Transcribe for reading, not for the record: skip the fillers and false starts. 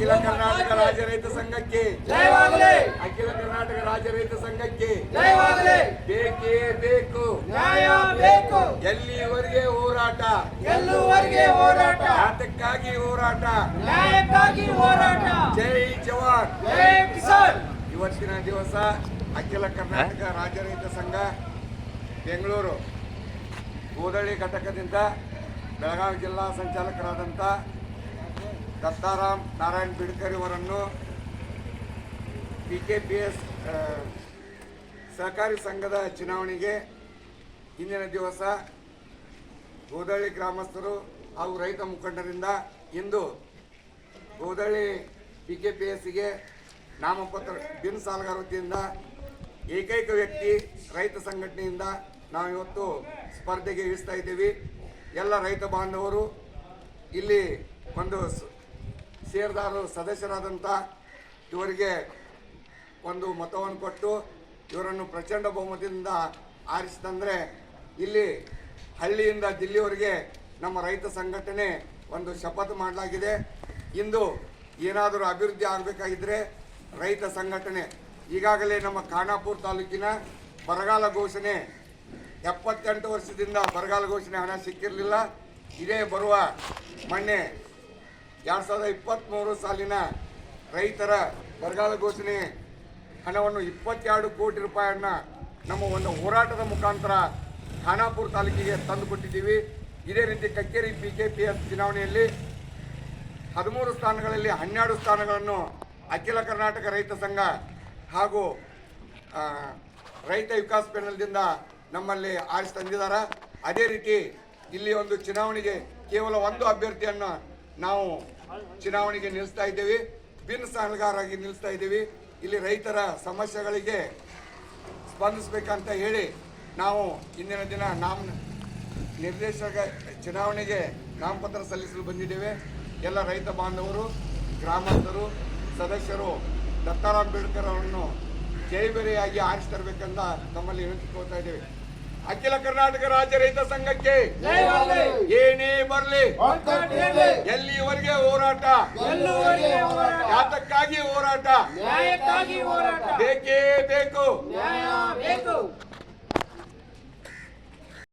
ಅಖಿಲ ಕರ್ನಾಟಕ ರಾಜ್ಯ ರೈತ ಸಂಘಕ್ಕೆ ಜಯವಾಗಲಿ. ಅಖಿಲ ಕರ್ನಾಟಕ ರಾಜ್ಯ ರೈತ ಸಂಘಕ್ಕೆ ಜಯವಾಗಲಿ. ಬೇಕೇ ಬೇಕು, ನ್ಯಾಯ ಬೇಕು, ಎಲ್ಲಿವರೆಗೆ ಹೋರಾಟ, ಗೆಲ್ಲುವರೆಗೆ ಹೋರಾಟ, ಯಾತಕ್ಕಾಗಿ ಹೋರಾಟ, ನ್ಯಾಯಕ್ಕಾಗಿ ಹೋರಾಟ. ಜೈ ಜವಾನ್ ಜೈ ಕಿಸಾನ್. ಇವತ್ತಿನ ದಿವಸ ಅಖಿಲ ಕರ್ನಾಟಕ ರಾಜ್ಯ ರೈತ ಸಂಘ ಬೆಂಗಳೂರು ಗೋದಳ್ಳಿ ಘಟಕದಿಂದ ಬೆಳಗಾವಿ ಜಿಲ್ಲಾ ಸಂಚಾಲಕರಾದಂಥ ದತ್ತಾರಾಮ್ ನಾರಾಯಣ್ ಬಿಡ್ಕರ್ ಅವರನ್ನು PKPS ಸಹಕಾರಿ ಸಂಘದ ಚುನಾವಣೆಗೆ ಇಂದಿನ ದಿವಸ ಗೋದಳ್ಳಿ ಗ್ರಾಮಸ್ಥರು ಹಾಗೂ ರೈತ ಮುಖಂಡರಿಂದ ಇಂದು ಗೋದಳ್ಳಿ PKPSಗೆ ನಾಮಪತ್ರ ಬಿನ್ ಸಾಲಗಾರ ವತಿಯಿಂದ ಏಕೈಕ ವ್ಯಕ್ತಿ ರೈತ ಸಂಘಟನೆಯಿಂದ ನಾವು ಇವತ್ತು ಸ್ಪರ್ಧೆಗೆ ಇಳಿಸ್ತಾ ಇದ್ದೀವಿ. ಎಲ್ಲ ರೈತ ಬಾಂಧವರು ಇಲ್ಲಿ ಒಂದು ಷೇರುದಾರರು ಸದಸ್ಯರಾದಂಥ ಇವರಿಗೆ ಒಂದು ಮತವನ್ನು ಕೊಟ್ಟು ಇವರನ್ನು ಪ್ರಚಂಡ ಬಹುಮತದಿಂದ ಆರಿಸಿದಂದರೆ ಇಲ್ಲಿ ಹಳ್ಳಿಯಿಂದ ದಿಲ್ಲಿವರೆಗೆ ನಮ್ಮ ರೈತ ಸಂಘಟನೆ ಒಂದು ಶಪಥ ಮಾಡಲಾಗಿದೆ. ಇಂದು ಏನಾದರೂ ಅಭಿವೃದ್ಧಿ ಆಗಬೇಕಾಗಿದ್ದರೆ ರೈತ ಸಂಘಟನೆ. ಈಗಾಗಲೇ ನಮ್ಮ ಖಾನಾಪುರ ತಾಲೂಕಿನ ಬರಗಾಲ ಘೋಷಣೆ 78 ವರ್ಷದಿಂದ ಬರಗಾಲ ಘೋಷಣೆ ಹಣ ಸಿಕ್ಕಿರಲಿಲ್ಲ. ಇದೇ ಬರುವ ಮೊನ್ನೆ 2023 ಸಾಲಿನ ರೈತರ ಬರಗಾಲ ಘೋಷಣೆ ಹಣವನ್ನು 22 ಕೋಟಿ ರೂಪಾಯಿಯನ್ನು ನಮ್ಮ ಒಂದು ಹೋರಾಟದ ಮುಖಾಂತರ ಖಾನಾಪುರ ತಾಲೂಕಿಗೆ ತಂದುಕೊಟ್ಟಿದ್ದೀವಿ. ಇದೇ ರೀತಿ ಕಕ್ಕೇರಿ PKPS ಚುನಾವಣೆಯಲ್ಲಿ 13 ಸ್ಥಾನಗಳಲ್ಲಿ 12 ಸ್ಥಾನಗಳನ್ನು ಅಖಿಲ ಕರ್ನಾಟಕ ರೈತ ಸಂಘ ಹಾಗೂ ರೈತ ವಿಕಾಸ್ ಪ್ಯಾನಲ್ದಿಂದ ನಮ್ಮಲ್ಲಿ ಆರಿಸಿ ತಂದಿದ್ದಾರೆ. ಅದೇ ರೀತಿ ಇಲ್ಲಿ ಒಂದು ಚುನಾವಣೆಗೆ ಕೇವಲ ಒಂದು ಅಭ್ಯರ್ಥಿಯನ್ನು ನಾವು ಚುನಾವಣೆಗೆ ನಿಲ್ಲಿಸ್ತಾ ಇದ್ದೇವೆ, ಬಿನ್ ಸಾಲಗಾರಾಗಿ ನಿಲ್ಲಿಸ್ತಾ ಇದ್ದೀವಿ. ಇಲ್ಲಿ ರೈತರ ಸಮಸ್ಯೆಗಳಿಗೆ ಸ್ಪಂದಿಸಬೇಕಂತ ಹೇಳಿ ನಾವು ಇಂದಿನ ದಿನ ನಿರ್ದೇಶಕ ಚುನಾವಣೆಗೆ ನಾಮಪತ್ರ ಸಲ್ಲಿಸಲು ಬಂದಿದ್ದೇವೆ. ಎಲ್ಲ ರೈತ ಬಾಂಧವರು, ಗ್ರಾಮಸ್ಥರು, ಸದಸ್ಯರು ದತ್ತಾರಾಮ್ ಬಿಡ್ಕರ್ ಅವರನ್ನು ಜೈಬೇರಿಯಾಗಿ ಆರಿಸಿ ತರಬೇಕಂತ ತಮ್ಮಲ್ಲಿ ವಿನಂತಿಸ್ಕೊಳ್ತಾ ಇದ್ದೇವೆ. ಅಖಿಲ ಕರ್ನಾಟಕ ರಾಜ್ಯ ರೈತ ಸಂಘಕ್ಕೆ ಏನೇ ಬರಲಿ, ಎಲ್ಲಿವರೆಗೆ ಹೋರಾಟ, ಯಾತಕ್ಕಾಗಿ ಹೋರಾಟ, ನ್ಯಾಯಕ್ಕಾಗಿ ಹೋರಾಟ, ಬೇಕೇ ಬೇಕು. ನ್ಯಾಯ ಬೇಕು.